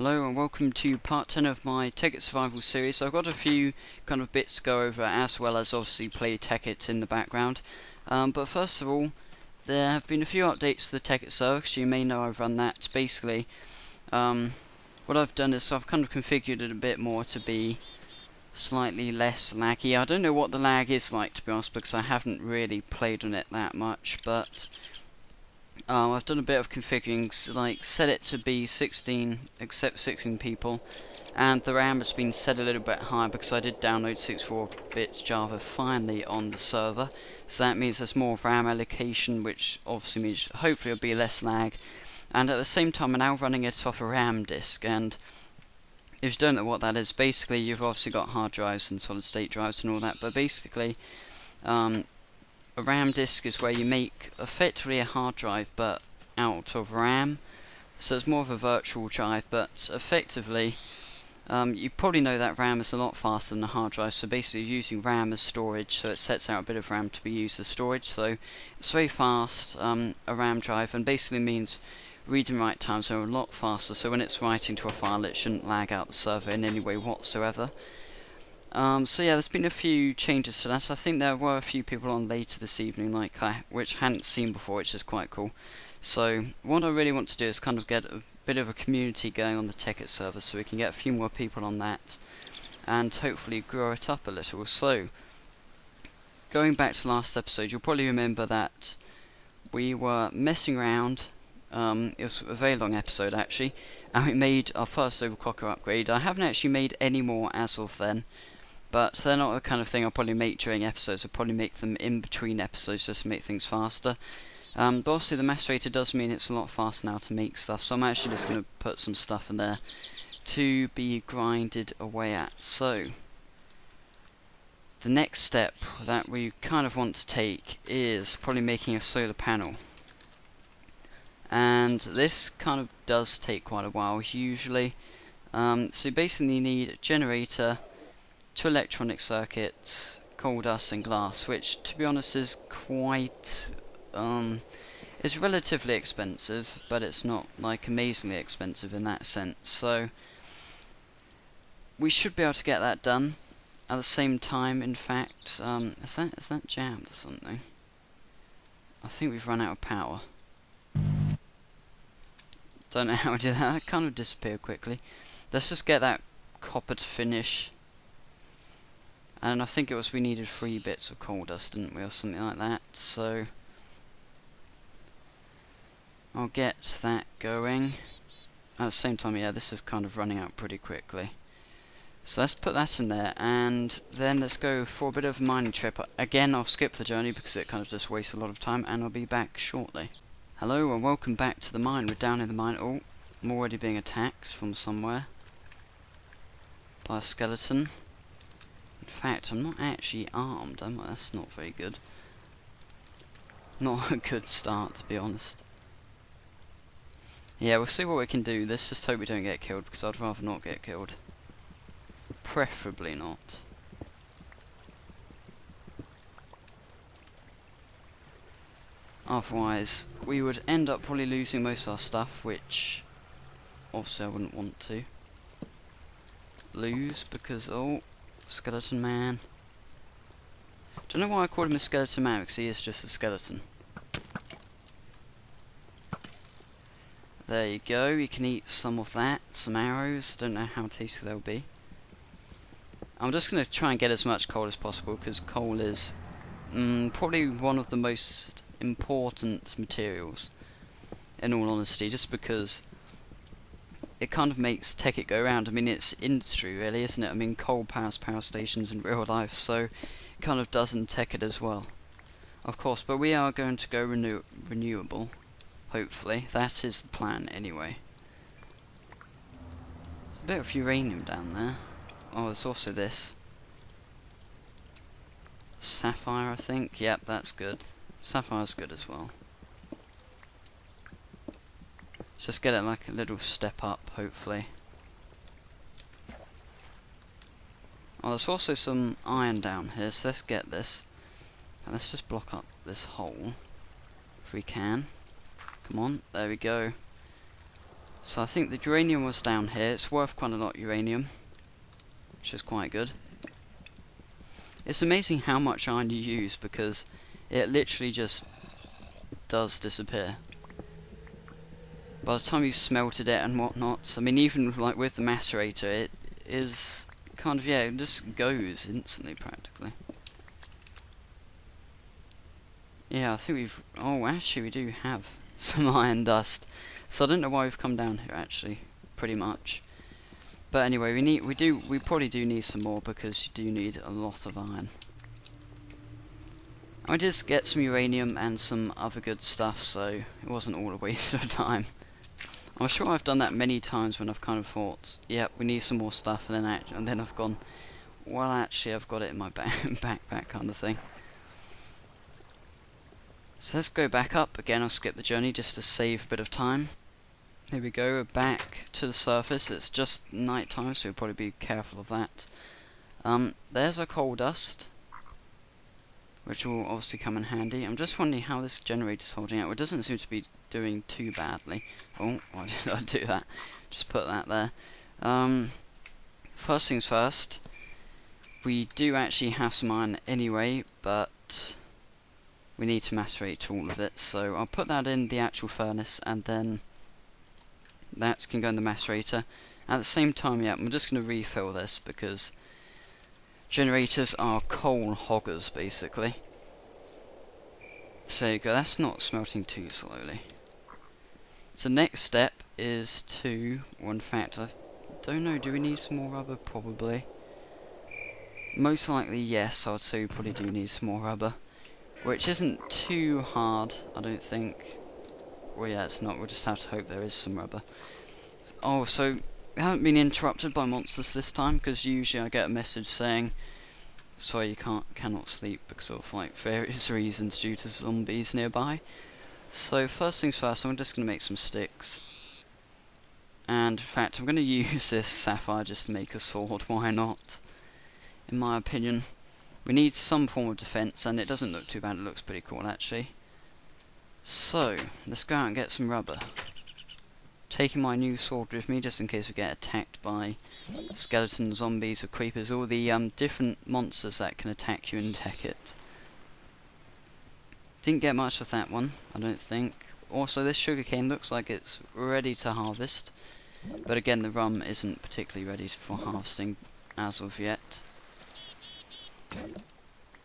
Hello and welcome to part 10 of my Tekkit survival series. I've got a few kind of bits to go over, as well as obviously play Tekkit in the background. But first of all, there have been a few updates to the Tekkit server, so you may know I've run that. Basically, what I've done is I've kind of configured it a bit more to be slightly less laggy. I don't know what the lag is like, to be honest, because I haven't really played on it that much, but I've done a bit of configuring, like set it to be 16, accept 16 people, and the RAM has been set a little bit higher because I did download 64-bit Java finally on the server, so that means there's more RAM allocation, which obviously means hopefully it'll be less lag, and at the same time I'm now running it off a RAM disk. And if you don't know what that is, basically you've obviously got hard drives and solid state drives and all that, but basically a RAM disk is where you make effectively a hard drive but out of RAM, so it's more of a virtual drive, but effectively you probably know that RAM is a lot faster than a hard drive, so basically you're using RAM as storage, so it sets out a bit of RAM to be used as storage, so it's very fast, a RAM drive, and basically means read and write times are a lot faster, so when it's writing to a file it shouldn't lag out the server in any way whatsoever. So yeah, there's been a few changes to that. I think there were a few people on later this evening, which I hadn't seen before, which is quite cool. So what I really want to do is kind of get a bit of a community going on the Tekkit server, so we can get a few more people on that, and hopefully grow it up a little. So, going back to last episode, you'll probably remember that we were messing around. It was a very long episode actually, and we made our first overclocker upgrade. I haven't actually made any more as of then, but they're not the kind of thing I'll probably make during episodes. I'll probably make them in between episodes just to make things faster. But obviously the macerator does mean it's a lot faster now to make stuff, so I'm actually just going to put some stuff in there to be grinded away at. So, the next step that we kind of want to take is probably making a solar panel. And this kind of does take quite a while usually. So you basically need a generator, 2 electronic circuits, coal dust and glass, which to be honest is quite it's relatively expensive, but it's not like amazingly expensive in that sense. So we should be able to get that done at the same time. In fact, is that jammed or something? I think we've run out of power. Don't know how I did that. That kind of disappeared quickly. Let's just get that copper to finish. And I think it was we needed 3 bits of coal dust, didn't we, or something like that. So I'll get that going. At the same time, yeah, this is kind of running out pretty quickly. So let's put that in there, and then let's go for a bit of a mining trip. Again, I'll skip the journey because it kind of just wastes a lot of time, and I'll be back shortly. Hello and welcome back to the mine. We're down in the mine. Oh, I'm already being attacked from somewhere by a skeleton. In fact, I'm not actually armed, am I? That's not very good. Not a good start, to be honest. Yeah, we'll see what we can do. Let's just hope we don't get killed, because I'd rather not get killed. Preferably not. Otherwise, we would end up probably losing most of our stuff, which obviously I wouldn't want to lose, because, oh, skeleton man. Don't know why I called him a skeleton man, because he is just a skeleton. There you go, you can eat some of that, some arrows. I don't know how tasty they'll be. I'm just going to try and get as much coal as possible, because coal is probably one of the most important materials, in all honesty, just because it kind of makes Tekkit go around. I mean, it's industry really, isn't it? I mean, coal powers power stations in real life, so it kind of does in Tekkit as well, of course. But we are going to go renewable, hopefully. That is the plan anyway. There's a bit of uranium down there. Oh, there's also this sapphire, I think. Yep, that's good. Sapphire's good as well. Let's just get it like a little step up, hopefully. Oh, there's also some iron down here, so let's get this. And let's just block up this hole, if we can. Come on, there we go. So I think the uranium was down here. It's worth quite a lot, uranium, which is quite good. It's amazing how much iron you use, because it literally just does disappear by the time you smelted it and whatnot. I mean, even like with the macerator, it is kind of, yeah, it just goes instantly practically. Yeah, I think we've, oh actually we do have some iron dust, so I don't know why we've come down here actually, pretty much. But anyway, we probably do need some more, because you do need a lot of iron. I just get some uranium and some other good stuff, so it wasn't all a waste of time. I'm sure I've done that many times when I've kind of thought, yep, we need some more stuff, and then I've gone, well actually I've got it in my backpack kind of thing. So let's go back up again. I'll skip the journey just to save a bit of time. Here we go, we're back to the surface. It's just night time, so we'll probably be careful of that. There's our coal dust, which will obviously come in handy. I'm just wondering how this generator's holding out. It doesn't seem to be doing too badly. Oh, why did I do that? Just put that there. First things first, we do actually have some iron anyway, but we need to macerate all of it. So I'll put that in the actual furnace, and then that can go in the macerator. At the same time, yeah, I'm just going to refill this, because generators are coal hoggers, basically. So there you go, that's not smelting too slowly. So next step is to, well in fact, I don't know, do we need some more rubber? Probably. Most likely yes, I would say we probably do need some more rubber. Which isn't too hard, I don't think. Well yeah, it's not, we'll just have to hope there is some rubber. Oh, so we haven't been interrupted by monsters this time, because usually I get a message saying, sorry, you cannot sleep because of like various reasons due to zombies nearby. So first things first, I'm just going to make some sticks. And in fact, I'm going to use this sapphire just to make a sword, why not? In my opinion. We need some form of defense, and it doesn't look too bad, it looks pretty cool actually. So, let's go out and get some rubber. Taking my new sword with me, just in case we get attacked by skeleton zombies or creepers, all the different monsters that can attack you in Tekkit. Didn't get much of that one, I don't think. Also, this sugarcane looks like it's ready to harvest, but again, the rum isn't particularly ready for harvesting as of yet.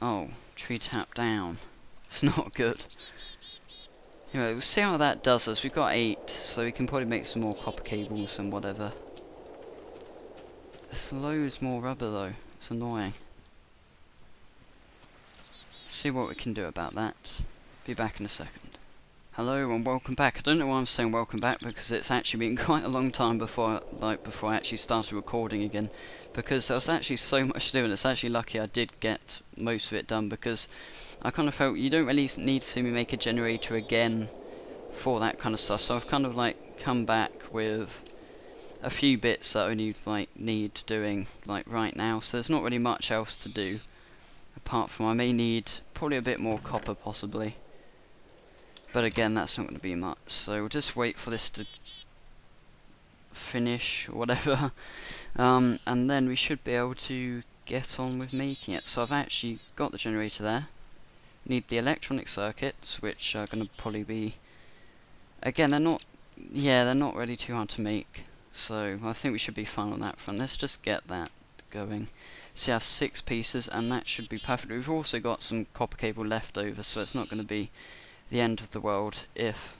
Oh, tree tap down. It's not good. Anyway, we'll see how that does us. We've got 8, so we can probably make some more copper cables and whatever. There's loads more rubber though. It's annoying. See what we can do about that. Be back in a second. Hello and welcome back. I don't know why I'm saying welcome back, because it's actually been quite a long time before I actually started recording again, because there was actually so much to do, and it's actually lucky I did get most of it done, because I kind of felt you don't really need to see me make a generator again for that kind of stuff, so I've kind of like come back with a few bits that I only like need doing like right now, so there's not really much else to do apart from I may need probably a bit more copper possibly. But again, that's not going to be much, so we'll just wait for this to finish, or whatever, and then we should be able to get on with making it. So I've actually got the generator there. Need the electronic circuits, which are going to probably be, again, they're not really too hard to make, so I think we should be fine on that front. Let's just get that going. So you have 6 pieces, and that should be perfect. We've also got some copper cable left over, so it's not going to be the end of the world if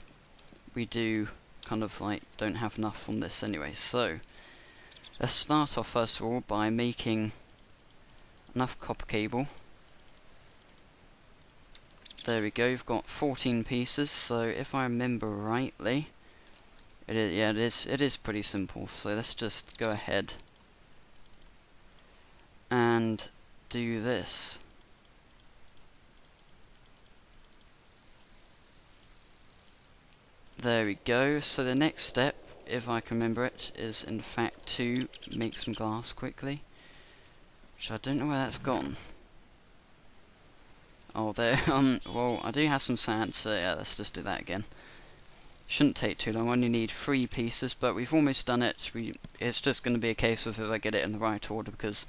we do kind of like don't have enough on this anyway. So let's start off first of all by making enough copper cable. There we go, we've got 14 pieces, so if I remember rightly, it is pretty simple. So let's just go ahead and do this. There we go. So the next step, if I can remember it, is in fact to make some glass quickly, which I don't know where that's gone. Oh, there. Well, I do have some sand, so yeah, let's just do that again. Shouldn't take too long, only need 3 pieces, but we've almost done it. It's just going to be a case of if I get it in the right order, because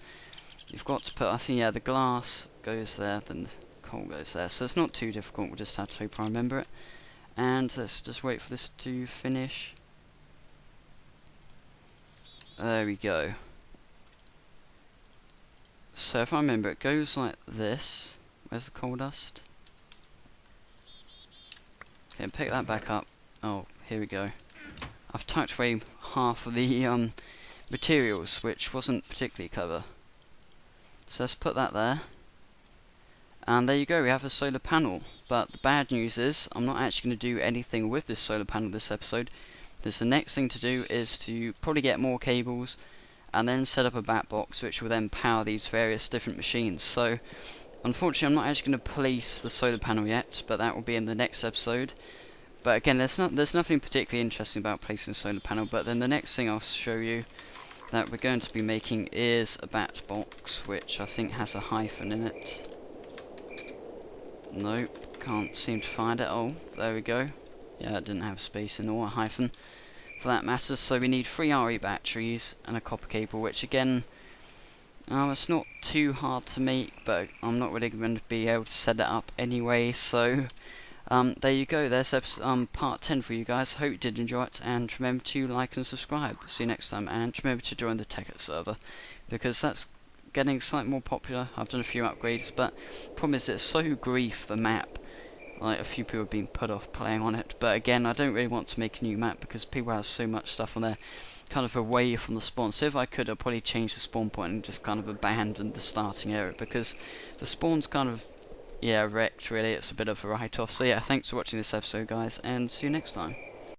you've got to put, I think, yeah, the glass goes there, then the coal goes there, so it's not too difficult. We'll just have to hope I remember it. And let's just wait for this to finish. There we go. So if I remember, it goes like this. Where's the coal dust? Okay, pick that back up. Oh, here we go. I've tucked away half of the materials, which wasn't particularly clever. So let's put that there. And there you go, we have a solar panel. But the bad news is, I'm not actually going to do anything with this solar panel this episode. Because the next thing to do is to probably get more cables, and then set up a bat box, which will then power these various different machines. So, unfortunately, I'm not actually going to place the solar panel yet, but that will be in the next episode. But again, there's nothing particularly interesting about placing a solar panel. But then the next thing I'll show you that we're going to be making is a bat box, which I think has a hyphen in it. Nope, can't seem to find it. Oh, there we go. Yeah, it didn't have space in or a hyphen, for that matter. So we need 3 RE batteries and a copper cable, which again, it's not too hard to make, but I'm not really going to be able to set it up anyway. So there you go. There's part 10 for you guys. Hope you did enjoy it, and remember to like and subscribe. See you next time, and remember to join the Tekkit server, because that's getting slightly more popular. I've done a few upgrades, but the problem is it's so grief, the map. Like, a few people have been put off playing on it, but again, I don't really want to make a new map because people have so much stuff on there kind of away from the spawn. So if I could, I'd probably change the spawn point and just kind of abandon the starting area, because the spawn's kind of, yeah, wrecked really. It's a bit of a write-off. So yeah, thanks for watching this episode, guys, and see you next time.